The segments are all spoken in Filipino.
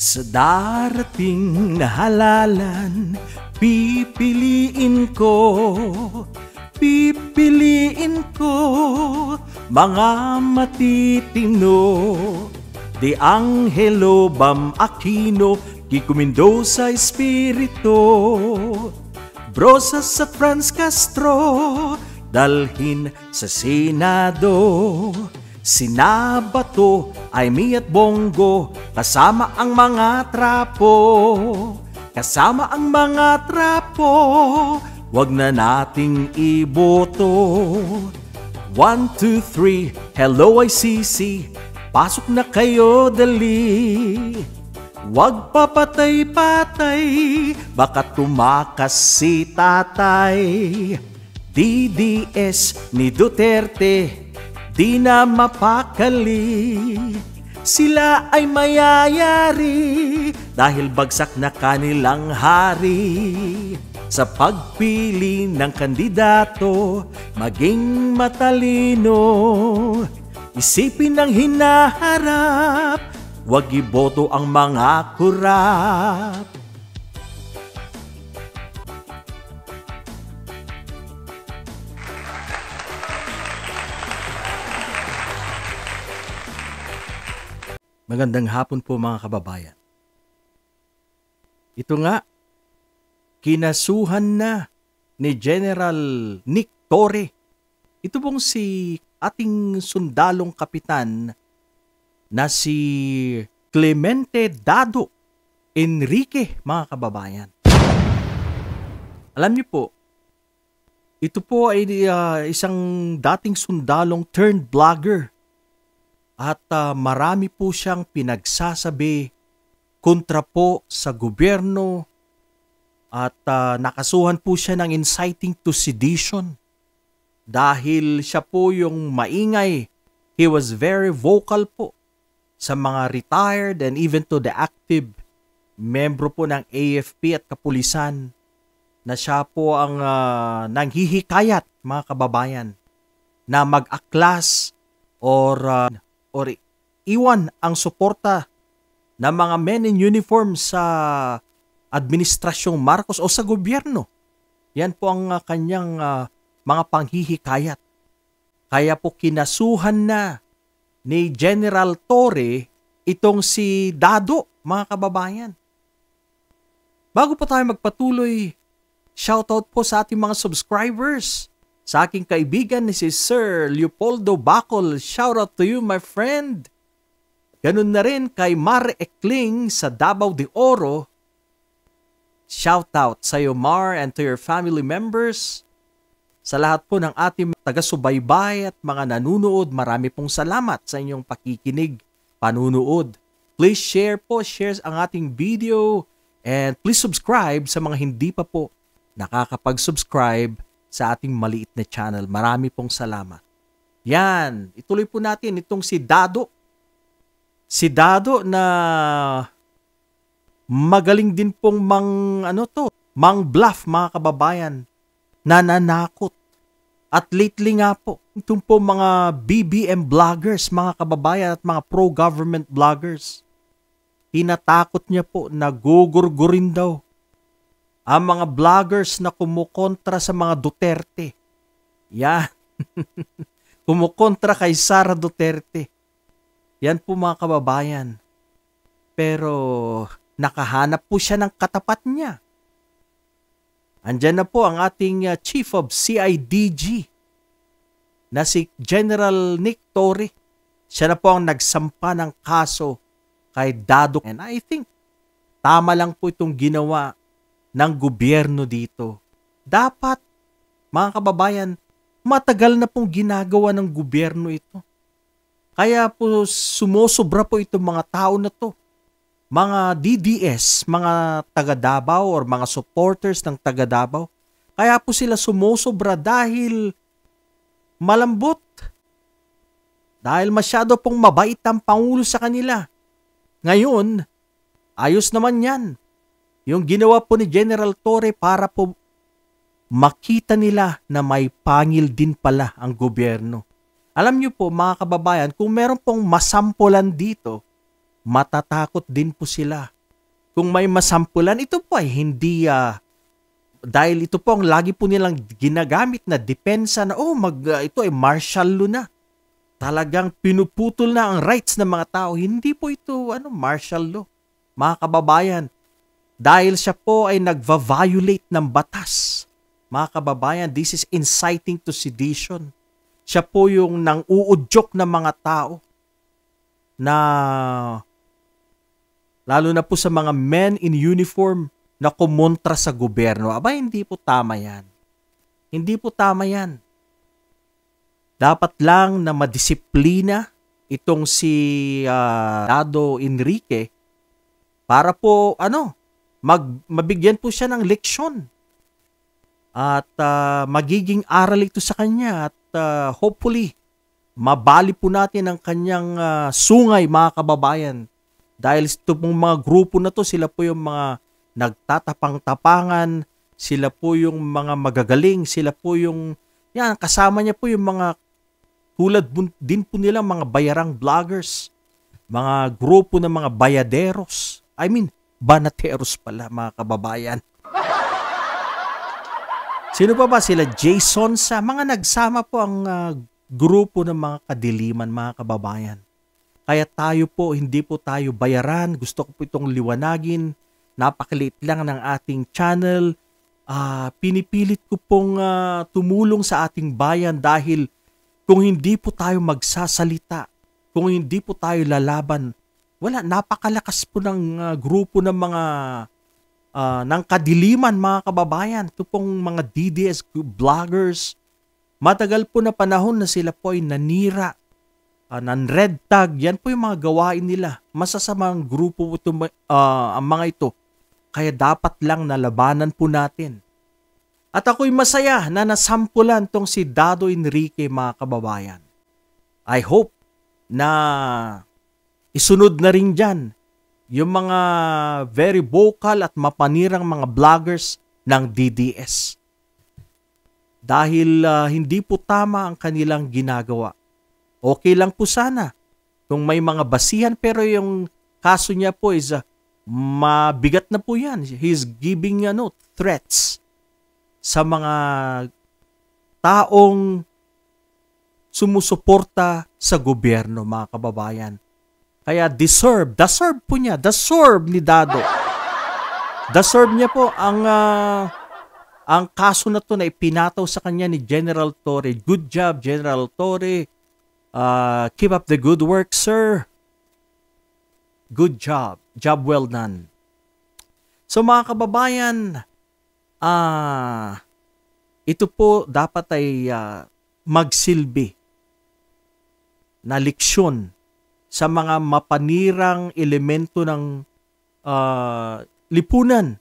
Sa darating na halalan, pipiliin ko mga matitino. De Angelo Bam Aquino, Kiko Mendoza Espirito, Brosas at Franz Castro, dalhin sa Senado. Sinabato, Aimee at Bongo, kasama ang mga trapo. Kasama ang mga trapo, wag na nating iboto. 1, 2, 3, hello ICC, pasok na kayo dali. Wag papatay-patay, baka tumakas si tatay. DDS ni Duterte, di na mapakali. Sila ay mayayari dahil bagsak na kanilang hari. Sa pagpili ng kandidato, maging matalino. Isipin ang hinaharap, wag iboto ang mga kurap. Magandang hapon po mga kababayan. Ito nga, kinasuhan na ni General Nick Torre. Ito pong si ating sundalong kapitan na si Clemente Dado Enrique, mga kababayan. Alam niyo po, ito po ay isang dating sundalong turned vlogger. At marami po siyang pinagsasabi kontra po sa gobyerno at nakasuhan po siya ng inciting to sedition dahil siya po yung maingay. He was very vocal po sa mga retired and even to the active membro po ng AFP at kapulisan na siya po ang nanghihikayat, mga kababayan, na mag-aklas or iwan ang suporta ng mga men in uniform sa Administrasyong Marcos o sa gobyerno. Yan po ang kanyang mga panghihikayat. Kaya po kinasuhan na ni General Torre itong si Dado, mga kababayan. Bago po tayo magpatuloy, shoutout po sa ating mga subscribers. Sa aking kaibigan ni si Sir Leopoldo Bacol, shout out to you my friend. Ganun na rin kay Mar Ekling sa Davao de Oro. Shout out sa iyo Mar and to your family members. Sa lahat po ng ating taga-subaybay at mga nanunood, marami pong salamat sa inyong pakikinig, panunood. Please share ang ating video and please subscribe sa mga hindi pa po nakakapag-subscribe sa ating maliit na channel. Marami pong salamat. Yan, ituloy po natin itong si Dado. Si Dado na magaling din pong mang bluff, mga kababayan, nananakot. At lately nga po, itong po mga BBM vloggers, mga kababayan, at mga pro-government vloggers, tinatakot niya po na gugurgurin daw ang mga vloggers na kumukontra sa mga Duterte. Yan. Kumukontra kay Sara Duterte. Yan po, mga kababayan. Pero nakahanap po siya ng katapat niya. Andyan na po ang ating Chief of CIDG na si General Nick Torre. Siya na po ang nagsampa ng kaso kay Dado. And I think tama lang po itong ginawa ng gobyerno dito. Dapat, mga kababayan, matagal na pong ginagawa ng gobyerno ito. Kaya po sumusobra po itong mga tao na to. Mga DDS, mga taga Davao or mga supporters ng taga Davao. Kaya po sila sumusobra dahil malambot. Dahil masyado pong mabait ang Pangulo sa kanila. Ngayon, ayos naman yan. Yung ginawa po ni General Torre para po makita nila na may pangil din pala ang gobyerno. Alam niyo po, mga kababayan, kung meron pong masampulan dito matatakot din po sila. Kung may masampulan, ito po ay hindi, dahil ito po ang lagi po nilang ginagamit na depensa na, ito ay martial law na. Talagang pinuputol na ang rights ng mga tao. Hindi po ito martial law, mga kababayan. Dahil siya po ay nagva-violate ng batas. Mga kababayan, this is inciting to sedition. Siya po yung nang-uudyok ng mga tao na lalo na po sa mga men in uniform na kumontra sa gobyerno. Aba, hindi po tama yan. Hindi po tama yan. Dapat lang na madisiplina itong si Dado Enrique para po mabigyan po siya ng leksyon. At magiging aral ito sa kanya at hopefully mabali po natin ang kanyang sungay, mga kababayan. Dahil ito pong mga grupo na to, sila po yung mga nagtatapang-tapangan, sila po yung mga magagaling, sila po yung, kasama niya po yung mga tulad din po nila mga bayarang vloggers, mga grupo ng mga bayaderos, banateros pala, mga kababayan. Sino pa ba? Sila Jason sa mga nagsama po ang grupo ng mga kadiliman, mga kababayan. Kaya tayo po, hindi po tayo bayaran. Gusto ko po itong liwanagin. Napakaliit lang ng ating channel. Pinipilit ko pong tumulong sa ating bayan dahil kung hindi po tayo magsasalita, kung hindi po tayo lalaban, napakalakas po ng grupo ng mga ng kadiliman, mga kababayan. Ito pong mga DDS vloggers. Matagal po na panahon na sila po ay nanira, ng red tag. Yan po yung mga gawain nila. Masasamang grupo po ito, ang mga ito. Kaya dapat lang nalabanan po natin. At ako'y masaya na nasampulan tong si Dado Enrique, mga kababayan. I hope na isunod na rin dyan yung mga very vocal at mapanirang mga vloggers ng DDS. Dahil hindi po tama ang kanilang ginagawa. Okay lang po sana kung may mga basihan, pero yung kaso niya po is mabigat na po yan. He's giving threats sa mga taong sumusuporta sa gobyerno, mga kababayan. Kaya deserve po niya, deserve ni Dado. Deserve niya po ang kaso na to na ipinataw sa kanya ni General Torre. Good job, General Torre. Keep up the good work, sir. Good job. Job well done. So mga kababayan, ito po dapat ay magsilbi na leksyon sa mga mapanirang elemento ng lipunan.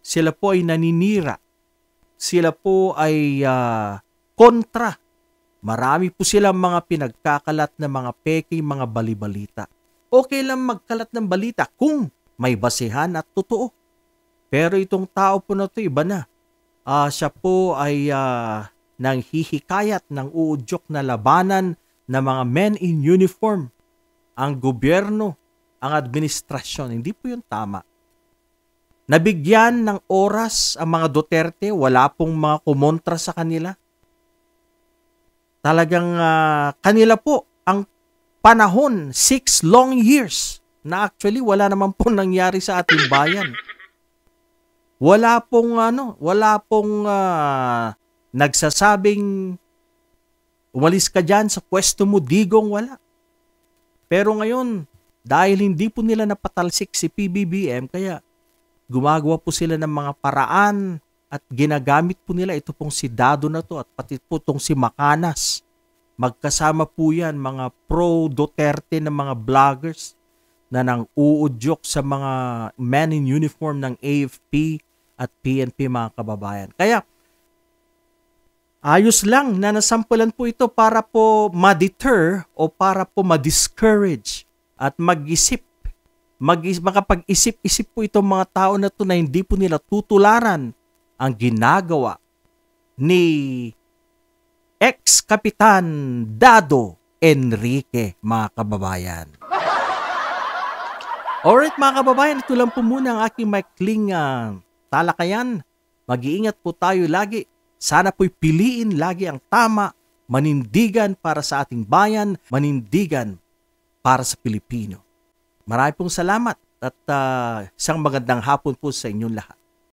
Sila po ay naninira. Sila po ay kontra. Marami po silang mga pinagkakalat na mga peke, mga balibalita. Okay lang magkalat ng balita kung may basihan at totoo. Pero itong tao po na ito, iba na. Siya po ay nanghihikayat ng uudyok na labanan ng mga men in uniform. Ang gobyerno, ang administrasyon, hindi po yun tama. Nabigyan ng oras ang mga Duterte, wala pong mga kumontra sa kanila. Talagang kanila po ang panahon, 6 long years, na actually wala naman po nangyari sa ating bayan. Wala pong nagsasabing umalis ka dyan sa pwesto mo, digong, wala. Pero ngayon, dahil hindi po nila napatalsik si PBBM, kaya gumagawa po sila ng mga paraan at ginagamit po nila ito pong si Dado na to at pati po itong si Macanas. Magkasama po yan, mga pro-Duterte na mga vloggers na nang uudyok sa mga men in uniform ng AFP at PNP, mga kababayan. Kaya, ayos lang na nasampulan po ito para po ma-deter o para po ma-discourage at makapag-isip-isip po itong mga tao na ito na hindi po nila tutularan ang ginagawa ni ex-kapitan Dado Enrique, mga kababayan. Alright mga kababayan, ito lang po muna ang aking maikling talakayan. Mag-iingat po tayo lagi. Sana po'y piliin lagi ang tama, manindigan para sa ating bayan, manindigan para sa Pilipino. Marami pong salamat at isang magandang hapon po sa inyong lahat.